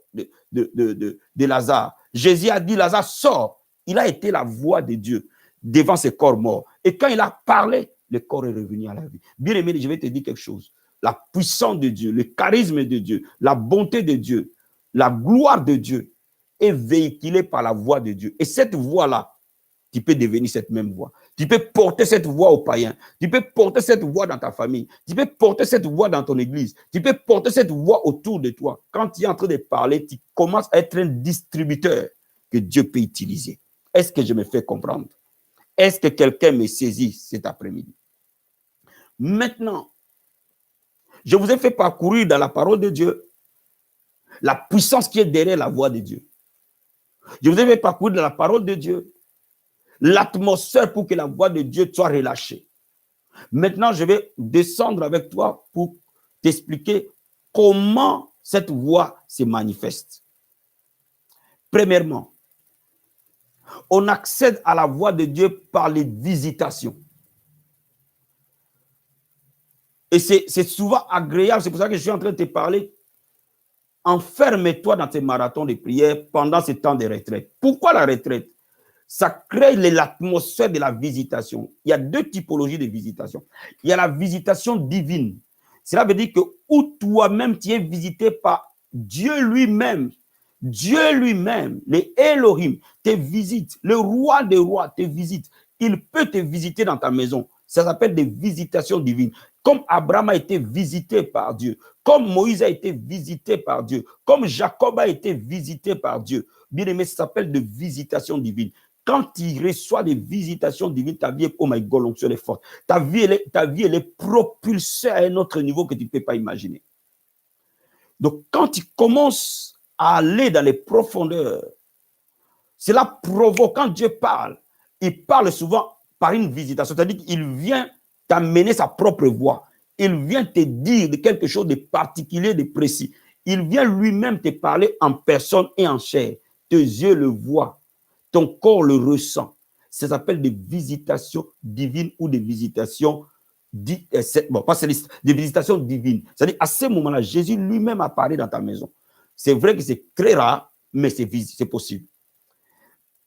de Lazare, Jésus a dit, Lazare, sors. Il a été la voix de Dieu devant ce corps mort. Et quand il a parlé, le corps est revenu à la vie. Bien aimé, je vais te dire quelque chose. La puissance de Dieu, le charisme de Dieu, la bonté de Dieu, la gloire de Dieu est véhiculée par la voix de Dieu. Et cette voix-là, tu peux devenir cette même voix. Tu peux porter cette voix aux païens. Tu peux porter cette voix dans ta famille. Tu peux porter cette voix dans ton église. Tu peux porter cette voix autour de toi. Quand tu es en train de parler, tu commences à être un distributeur que Dieu peut utiliser. Est-ce que je me fais comprendre? Est-ce que quelqu'un me saisit cet après-midi? Maintenant, je vous ai fait parcourir dans la parole de Dieu la puissance qui est derrière la voix de Dieu. Je vous ai fait parcourir dans la parole de Dieu l'atmosphère pour que la voix de Dieu soit relâchée. Maintenant, je vais descendre avec toi pour t'expliquer comment cette voix se manifeste. Premièrement, on accède à la voix de Dieu par les visitations. Et c'est souvent agréable, c'est pour ça que je suis en train de te parler. Enferme-toi dans tes marathons de prière pendant ce temps de retraite. Pourquoi la retraite? Ça crée l'atmosphère de la visitation. Il y a deux typologies de visitation. Il y a la visitation divine. Cela veut dire que où toi-même tu es visité par Dieu lui-même. Dieu lui-même, le Elohim, te visite. Le roi des rois te visite. Il peut te visiter dans ta maison. Ça s'appelle des visitations divines. Comme Abraham a été visité par Dieu, comme Moïse a été visité par Dieu, comme Jacob a été visité par Dieu. Bien aimé, ça s'appelle de visitation divine. Quand tu reçois des visitations divines, ta vie est, oh my God, l'onction est forte. Ta vie, elle est propulsée à un autre niveau que tu ne peux pas imaginer. Donc, quand tu commences à aller dans les profondeurs, cela provoque, quand Dieu parle, il parle souvent par une visitation. C'est-à-dire qu'il vient t'amener sa propre voix. Il vient te dire de quelque chose de particulier, de précis. Il vient lui-même te parler en personne et en chair. Tes yeux le voient. Ton corps le ressent. Ça s'appelle des visitations divines ou des visitations des visitations divines. C'est-à-dire, à ce moment-là, Jésus lui-même apparaît dans ta maison. C'est vrai que c'est très rare, mais c'est possible.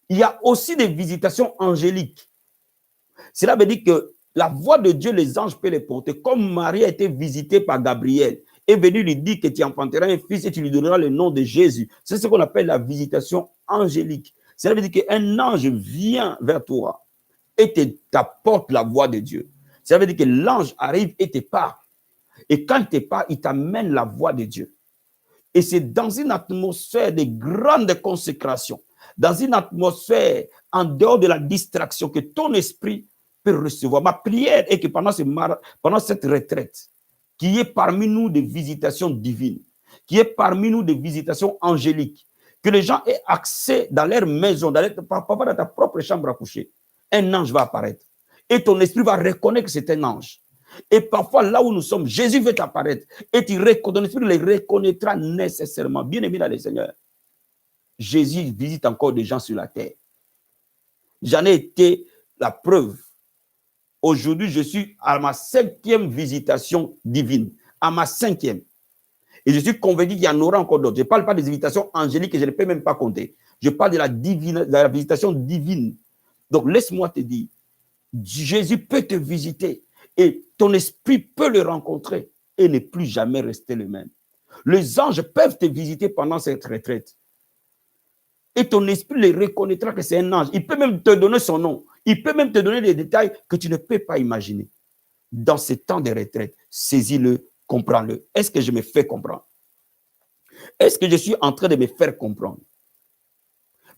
Il y a aussi des visitations angéliques. Cela veut dire que la voix de Dieu, les anges peuvent les porter. Comme Marie a été visitée par Gabriel, est venu lui dire que tu enfanteras un fils et tu lui donneras le nom de Jésus. C'est ce qu'on appelle la visitation angélique. Cela veut dire qu'un ange vient vers toi et t'apporte la voix de Dieu. Ça veut dire que l'ange arrive et te parle. Et quand il te parle, il t'amène la voix de Dieu. Et c'est dans une atmosphère de grande consécration, dans une atmosphère en dehors de la distraction que ton esprit peut recevoir. Ma prière est que pendant cette retraite, qu'il y ait parmi nous des visitations divines, qu'il y ait parmi nous des visitations angéliques, que les gens aient accès dans leur maison, parfois dans ta propre chambre à coucher. Un ange va apparaître. Et ton esprit va reconnaître que c'est un ange. Et parfois, là où nous sommes, Jésus veut apparaître. Et ton esprit le reconnaîtra nécessairement. Bien aimé dans le Seigneur, Jésus visite encore des gens sur la terre. J'en ai été la preuve. Aujourd'hui, je suis à ma 5e visitation divine. À ma 5e. Et je suis convaincu qu'il y en aura encore d'autres. Je ne parle pas des visitations angéliques que je ne peux même pas compter. Je parle de la visitation divine. Donc, laisse-moi te dire, Jésus peut te visiter et ton esprit peut le rencontrer et ne plus jamais rester le même. Les anges peuvent te visiter pendant cette retraite. Et ton esprit le reconnaîtra que c'est un ange. Il peut même te donner son nom. Il peut même te donner des détails que tu ne peux pas imaginer. Dans ce temps de retraite, saisis-le, comprends-le. Est-ce que je me fais comprendre? Est-ce que je suis en train de me faire comprendre?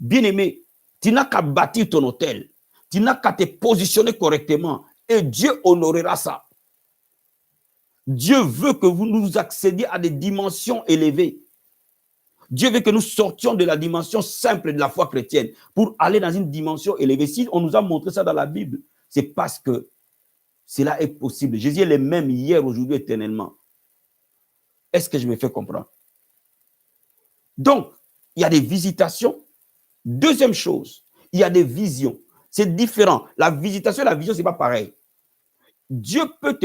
Bien-aimé, tu n'as qu'à bâtir ton hôtel. Tu n'as qu'à te positionner correctement. Et Dieu honorera ça. Dieu veut que nous accédiez à des dimensions élevées. Dieu veut que nous sortions de la dimension simple de la foi chrétienne pour aller dans une dimension élevée. Si on nous a montré ça dans la Bible, c'est parce que cela est possible. Jésus est le même hier, aujourd'hui, éternellement. Est-ce que je me fais comprendre? Donc, il y a des visitations. Deuxième chose, Il y a des visions. C'est différent. La visitation et la vision, ce n'est pas pareil. Dieu peut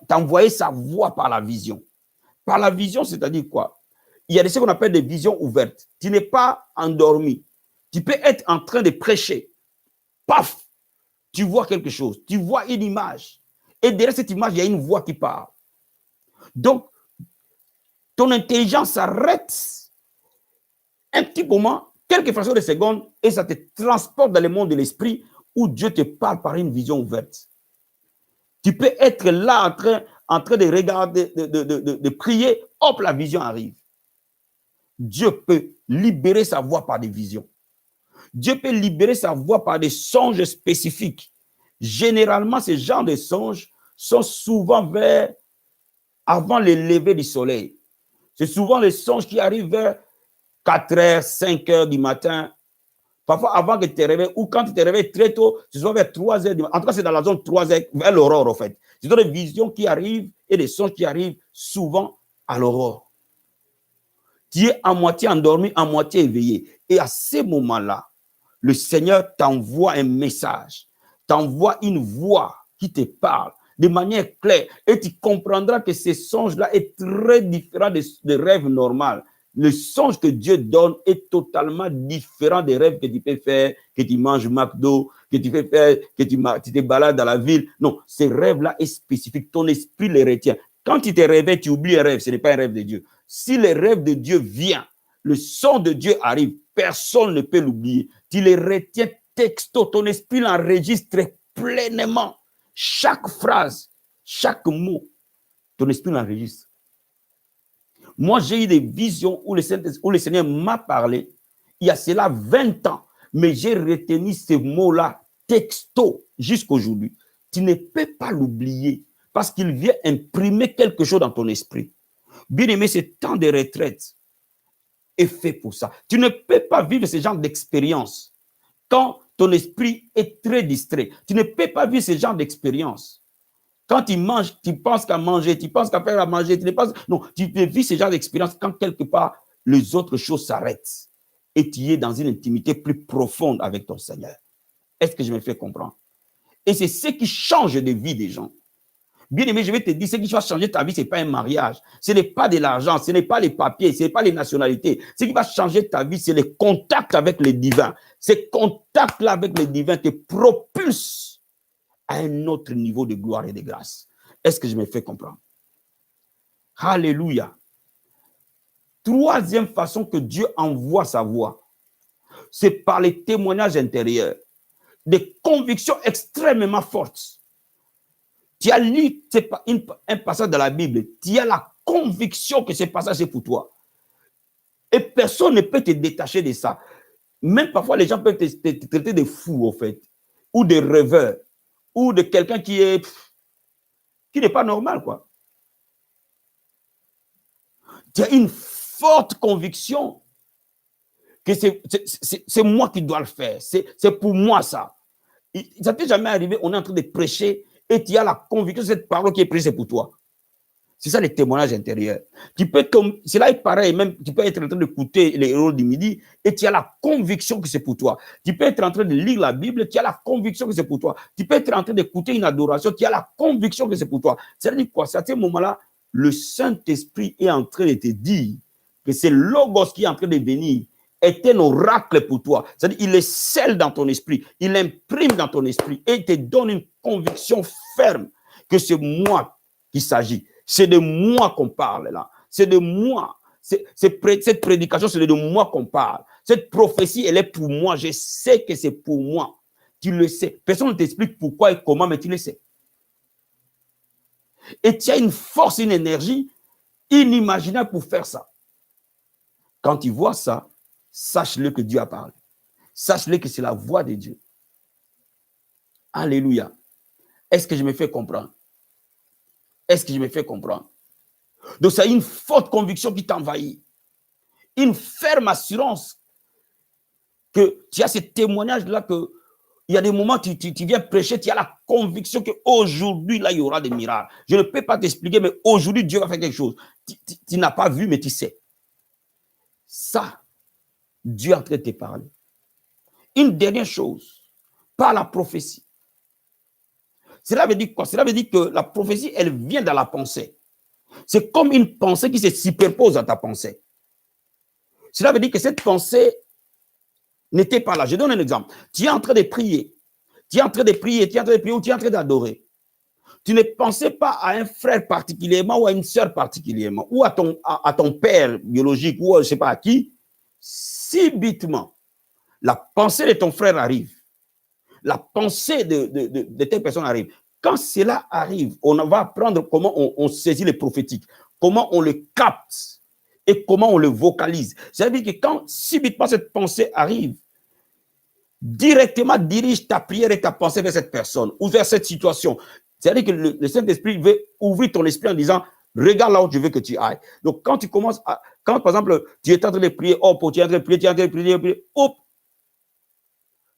t'envoyer sa voix par la vision. Par la vision, c'est-à-dire quoi? Il y a ce qu'on appelle des visions ouvertes. Tu n'es pas endormi. Tu peux être en train de prêcher. Paf! Tu vois quelque chose. Tu vois une image. Et derrière cette image, il y a une voix qui parle. Donc, ton intelligence s'arrête un petit moment, quelques fractions de secondes, et ça te transporte dans le monde de l'esprit où Dieu te parle par une vision ouverte. Tu peux être là en train de regarder, de prier, hop, la vision arrive. Dieu peut libérer sa voix par des visions. Dieu peut libérer sa voix par des songes spécifiques. Généralement, ces genres de songes sont souvent avant le lever du soleil. C'est souvent les songes qui arrivent vers 4 heures, 5 heures du matin. Parfois, avant que tu te réveilles, ou quand tu te réveilles très tôt, c'est souvent vers 3 heures du matin. En tout cas, c'est dans la zone 3 heures, vers l'aurore, en fait. Ce sont des visions qui arrivent et des songes qui arrivent souvent à l'aurore. Tu es à moitié endormi, à moitié éveillé. Et à ces moments-là, le Seigneur t'envoie un message, t'envoie une voix qui te parle de manière claire. Et tu comprendras que ces songes-là est très différent des rêves normaux. Le songe que Dieu donne est totalement différent des rêves que tu peux faire, que tu manges McDo, que tu peux faire, que tu te balades dans la ville. Non, ces rêves-là sont spécifiques. Ton esprit les retient. Quand tu te réveilles, tu oublies un rêve. Ce n'est pas un rêve de Dieu. Si le rêve de Dieu vient, le son de Dieu arrive, personne ne peut l'oublier. Tu les retiens texto, ton esprit l'enregistre pleinement. Chaque phrase, chaque mot, ton esprit l'enregistre. Moi, j'ai eu des visions où le Seigneur m'a parlé il y a cela 20 ans, mais j'ai retenu ces mots-là texto jusqu'aujourd'hui. Tu ne peux pas l'oublier parce qu'il vient imprimer quelque chose dans ton esprit. Bien aimé, ce temps de retraite est fait pour ça. Tu ne peux pas vivre ce genre d'expérience quand ton esprit est très distrait. Tu ne peux pas vivre ce genre d'expérience. Quand tu manges, tu penses qu'à manger, tu penses qu'à faire à manger, tu ne penses... Non, tu vis ce genre d'expérience quand quelque part les autres choses s'arrêtent et tu es dans une intimité plus profonde avec ton Seigneur. Est-ce que je me fais comprendre? Et c'est ce qui change de vie des gens. Bien aimé, je vais te dire, ce qui va changer ta vie, ce n'est pas un mariage, ce n'est pas de l'argent, ce n'est pas les papiers, ce n'est pas les nationalités. Ce qui va changer ta vie, c'est le contact avec les divins. Ces contacts-là avec les divins te propulsent à un autre niveau de gloire et de grâce. Est-ce que je me fais comprendre? Alléluia. Troisième façon que Dieu envoie sa voix, c'est par les témoignages intérieurs, des convictions extrêmement fortes. Tu as lu un passage dans la Bible, tu as la conviction que ce passage est pour toi. Et personne ne peut te détacher de ça. Même parfois, les gens peuvent te traiter de fou, en fait, ou de rêveur, ou de quelqu'un qui n'est pas normal, quoi. Tu as une forte conviction que c'est moi qui dois le faire. C'est pour moi, ça. Ça t'est jamais arrivé, on est en train de prêcher, et tu as la conviction que cette parole qui est prêchée, c'est pour toi. C'est ça les témoignages intérieurs. C'est là pareil, même tu peux être en train d'écouter les héros du midi et tu as la conviction que c'est pour toi. Tu peux être en train de lire la Bible, tu as la conviction que c'est pour toi. Tu peux être en train d'écouter une adoration, tu as la conviction que c'est pour toi. C'est-à-dire quoi? C'est à ce moment-là, le Saint-Esprit est en train de te dire que c'est Logos qui est en train de venir, est un oracle pour toi. C'est-à-dire il est scellé dans ton esprit, il imprime dans ton esprit et il te donne une conviction ferme que c'est moi qu'il s'agit. C'est de moi qu'on parle là. C'est de moi. Cette prédication, c'est de moi qu'on parle. Cette prophétie, elle est pour moi. Je sais que c'est pour moi. Tu le sais. Personne ne t'explique pourquoi et comment, mais tu le sais. Et tu as une force, une énergie inimaginable pour faire ça. Quand tu vois ça, sache-le que Dieu a parlé. Sache-le que c'est la voix de Dieu. Alléluia. Est-ce que je me fais comprendre? Est-ce que je me fais comprendre? Donc, c'est une forte conviction qui t'envahit. Une ferme assurance que tu as ce témoignage-là que il y a des moments où tu viens prêcher, tu as la conviction qu'aujourd'hui, là, il y aura des miracles. Je ne peux pas t'expliquer, mais aujourd'hui, Dieu va faire quelque chose. Tu n'as pas vu, mais tu sais. Ça, Dieu est en train de te parler. une dernière chose, par la prophétie. Cela veut dire quoi? Cela veut dire que la prophétie, elle vient dans la pensée. C'est comme une pensée qui se superpose à ta pensée. Cela veut dire que cette pensée n'était pas là. Je donne un exemple. Tu es en train de prier. Tu es en train de prier, tu es en train de prier ou tu es en train d'adorer. Tu ne pensais pas à un frère particulièrement ou à une sœur particulièrement ou à ton père biologique ou je ne sais pas à qui. Subitement, la pensée de ton frère arrive. La pensée de telle personne arrive. Quand cela arrive, on va apprendre comment on saisit les prophétiques, comment on le capte et comment on le vocalise. C'est-à-dire que quand subitement cette pensée arrive, directement dirige ta prière et ta pensée vers cette personne ou vers cette situation. C'est-à-dire que le Saint-Esprit veut ouvrir ton esprit en disant, regarde là où je veux que tu ailles. Donc, quand tu commences à, quand par exemple, tu es en train de prier, hop, tu es en train de prier, tu es en train de prier, hop,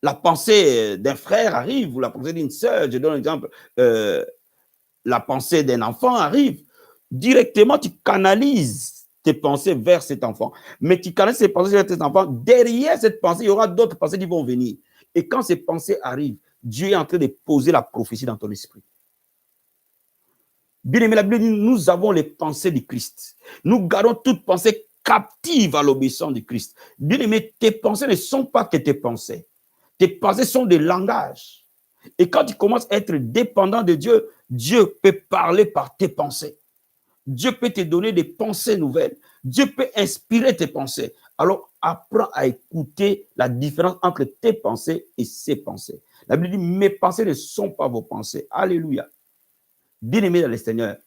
la pensée d'un frère arrive, ou la pensée d'une sœur, je donne un exemple, la pensée d'un enfant arrive, directement tu canalises tes pensées vers cet enfant. Mais tu canalises tes pensées vers cet enfant, derrière cette pensée, il y aura d'autres pensées qui vont venir. Et quand ces pensées arrivent, Dieu est en train de poser la prophétie dans ton esprit. Bien aimé, la Bible dit, nous avons les pensées du Christ. Nous gardons toute pensée captive à l'obéissance du Christ. Bien aimé, tes pensées ne sont pas que tes pensées. Tes pensées sont des langages. Et quand tu commences à être dépendant de Dieu, Dieu peut parler par tes pensées. Dieu peut te donner des pensées nouvelles. Dieu peut inspirer tes pensées. Alors, apprends à écouter la différence entre tes pensées et ses pensées. La Bible dit, mes pensées ne sont pas vos pensées. Alléluia. Bien-aimés dans le Seigneur,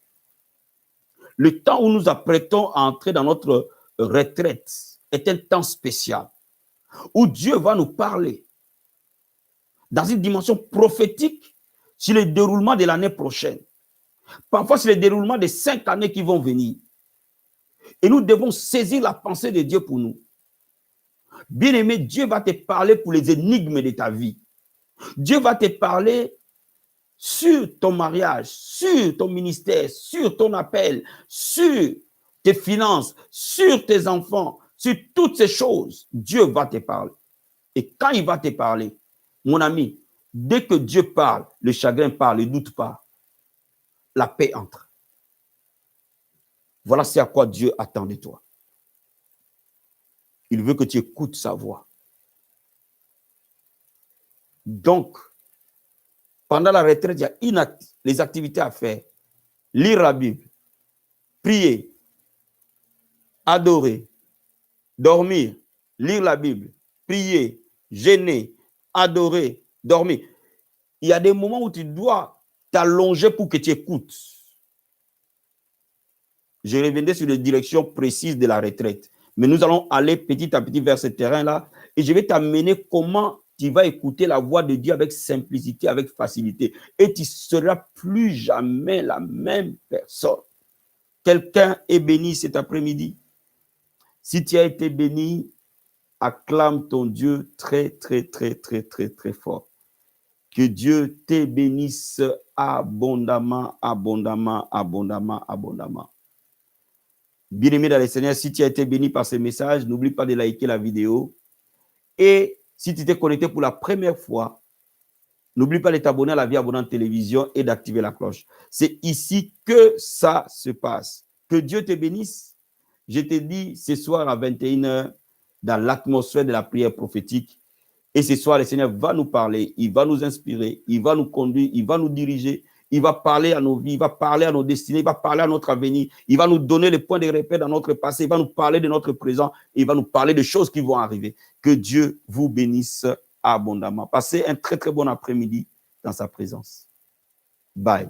le temps où nous apprêtons à entrer dans notre retraite est un temps spécial où Dieu va nous parler dans une dimension prophétique sur le déroulement de l'année prochaine. Parfois, c'est le déroulement des 5 années qui vont venir. Et nous devons saisir la pensée de Dieu pour nous. Bien-aimé, Dieu va te parler pour les énigmes de ta vie. Dieu va te parler sur ton mariage, sur ton ministère, sur ton appel, sur tes finances, sur tes enfants, sur toutes ces choses. Dieu va te parler. Et quand il va te parler, mon ami, dès que Dieu parle, le chagrin part, le doute part, la paix entre. Voilà c'est à quoi Dieu attend de toi. Il veut que tu écoutes sa voix. Donc, pendant la retraite, il y a les activités à faire. Lire la Bible, prier, adorer, dormir, lire la Bible, prier, jeûner, adorer, dormir. Il y a des moments où tu dois t'allonger pour que tu écoutes. Je reviendrai sur les directions précises de la retraite. Mais nous allons aller petit à petit vers ce terrain-là et je vais t'amener comment tu vas écouter la voix de Dieu avec simplicité, avec facilité. Et tu ne seras plus jamais la même personne. Quelqu'un est béni cet après-midi? Si tu as été béni, acclame ton Dieu très, très, très, très, très, très fort. Que Dieu te bénisse abondamment, abondamment, abondamment, abondamment. Bien-aimé dans le Seigneur, si tu as été béni par ce message, n'oublie pas de liker la vidéo. Et si tu t'es connecté pour la première fois, n'oublie pas de t'abonner à la Vie Abondante Télévision et d'activer la cloche. C'est ici que ça se passe. Que Dieu te bénisse. Je te dis ce soir à 21 h dans l'atmosphère de la prière prophétique. Et ce soir, le Seigneur va nous parler, il va nous inspirer, il va nous conduire, il va nous diriger, il va parler à nos vies, il va parler à nos destinées, il va parler à notre avenir, il va nous donner les points de repère dans notre passé, il va nous parler de notre présent, il va nous parler de choses qui vont arriver. Que Dieu vous bénisse abondamment. Passez un très, très bon après-midi dans sa présence. Bye.